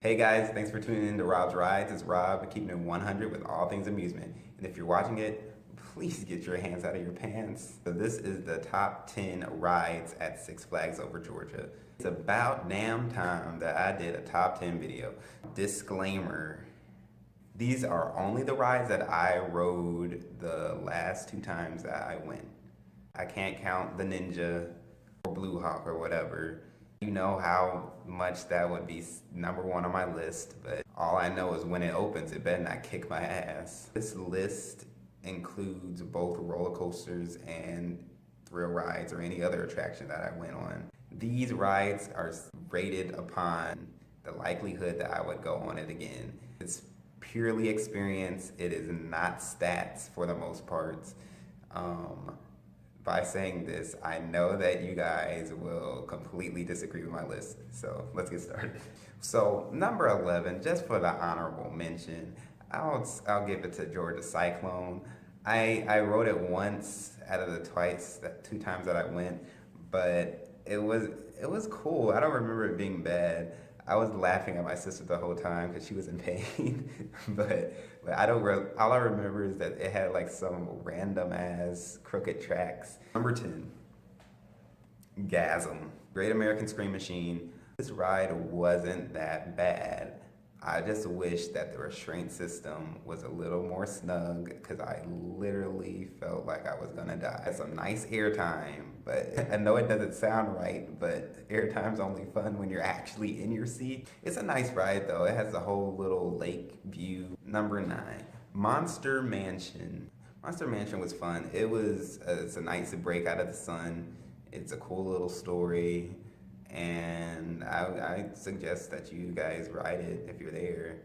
Hey guys, thanks for tuning in to Rob's Rides. It's Rob, keeping it 100 with all things amusement. And if you're watching it, please get your hands out of your pants. So this is the top 10 rides at Six Flags over Georgia. It's about damn time that I did a top 10 video. Disclaimer, these are only the rides that I rode the last 2 times that I went. I can't count the Ninja or Blue Hawk or whatever. You know how much that would be number one on my list, but all I know is when it opens, it better not kick my ass. This list includes both roller coasters and thrill rides or any other attraction that I went on. These rides are rated upon the likelihood that I would go on it again. It's purely experience. It is not stats for the most part. By saying this, I know that you guys will completely disagree with my list, so let's get started. So number 11, just for the honorable mention, I'll give it to Georgia Cyclone. I rode it once out of the 2 times that I went, but it was cool. I don't remember it being bad. I was laughing at my sister the whole time because she was in pain, but I don't. All I remember is that it had like some random ass crooked tracks. Number 10, Gasm, Great American Scream Machine. This ride wasn't that bad. I just wish that the restraint system was a little more snug because I literally felt like I was gonna die. It's some nice airtime, but I know it doesn't sound right, but airtime's only fun when you're actually in your seat. It's a nice ride though. It has the whole little lake view. Number 9, Monster Mansion. Monster Mansion was fun. It's a nice break out of the sun. It's a cool little story. And I suggest that you guys ride it if you're there.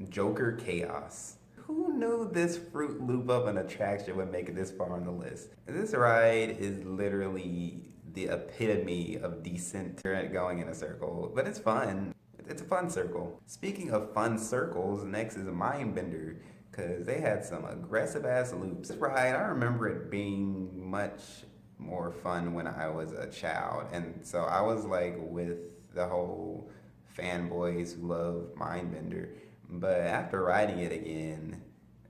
Joker Chaos. Who knew this Fruit Loop of an attraction would make it this far on the list? This ride is literally the epitome of decent going in a circle, but it's fun. It's a fun circle. Speaking of fun circles, next is Mindbender, because they had some aggressive ass loops. This ride, I remember it being much more fun when I was a child, and so I was like with the whole fanboys who love Mindbender. But after riding it again,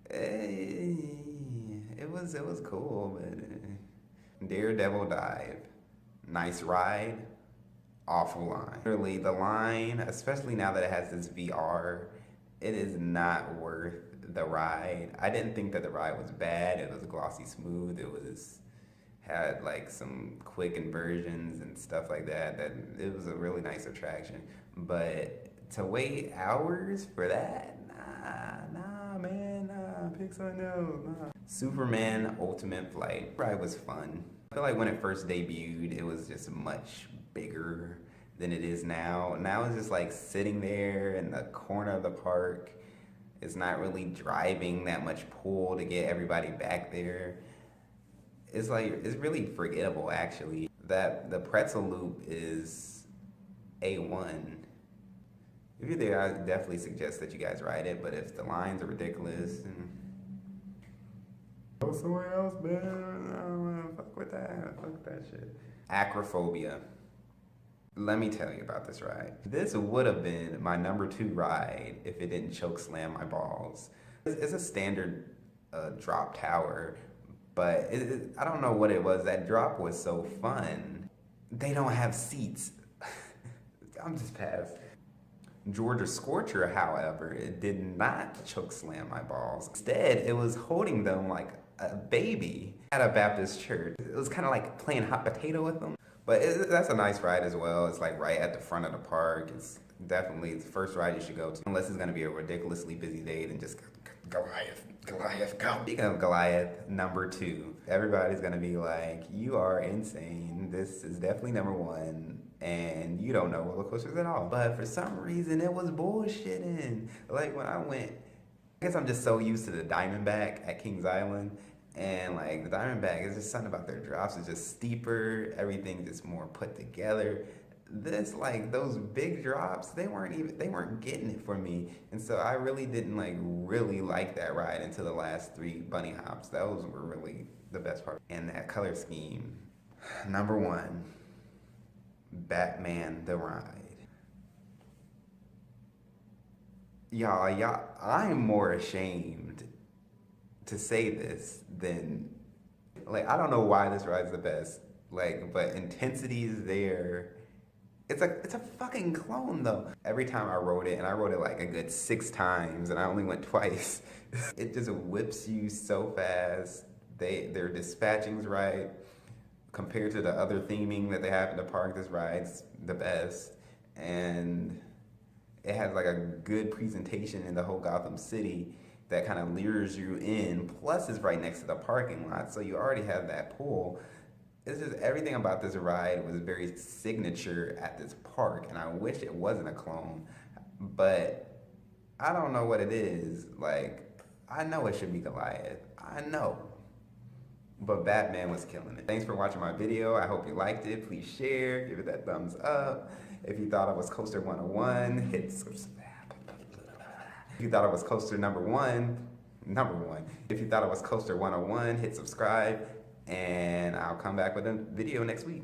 it was cool. But Daredevil Dive, nice ride, awful line. Literally the line, especially now that it has this VR, it is not worth the ride. I didn't think that the ride was bad. It was glossy smooth. Had like some quick inversions and stuff like that. It was a really nice attraction. But to wait hours for that, nah, man, Pixar, no, nah. Superman Ultimate Flight ride was fun. I feel like when it first debuted, it was just much bigger than it is now. Now it's just like sitting there in the corner of the park. It's not really driving that much pull to get everybody back there. It's really forgettable actually. That the pretzel loop is A1. If you're there, I definitely suggest that you guys ride it, but if the lines are ridiculous, go somewhere else, man. Fuck with that shit. Acrophobia. Let me tell you about this ride. This would have been my number 2 ride if it didn't choke slam my balls. It's a standard drop tower, but I don't know what it was. That drop was so fun. They don't have seats. I'm just past. Georgia Scorcher, however, it did not choke slam my balls. Instead, it was holding them like a baby at a Baptist church. It was kind of like playing hot potato with them. But that's a nice ride as well. It's like right at the front of the park. It's definitely the first ride you should go to. Unless it's going to be a ridiculously busy day, then just Goliath, go. Speaking of Goliath, number 2. Everybody's going to be like, you are insane. This is definitely number 1. And you don't know roller coasters at all. But for some reason, it was bullshitting. Like when I went, I guess I'm just so used to the Diamondback at Kings Island. And like the Diamondback is just something about their drops is just steeper. Everything's just more put together. This, like those big drops, they weren't getting it for me. And so I really didn't really like that ride until the last 3 bunny hops. Those were really the best part. And that color scheme. Number 1, Batman the Ride. y'all, I'm more ashamed to say this than, like, I don't know why this ride's the best, like, but intensity is there. It's a fucking clone though. Every time I rode it, and I rode it like a good 6 times, and I only went twice. It just whips you so fast. Their dispatching's right compared to the other theming that they have in the park. This ride's the best, and it has like a good presentation in the whole Gotham City that kind of lures you in. Plus, it's right next to the parking lot, so you already have that pull. It's just everything about this ride was very signature at this park, and I wish it wasn't a clone, but I don't know what it is. Like, I know it should be Goliath. I know. But Batman was killing it. Thanks for watching my video. I hope you liked it. Please share, give it that thumbs up. If you thought I was Coaster 101, hit subscribe. If you thought I was Coaster number one. If you thought I was Coaster 101, hit subscribe. And I'll come back with a video next week.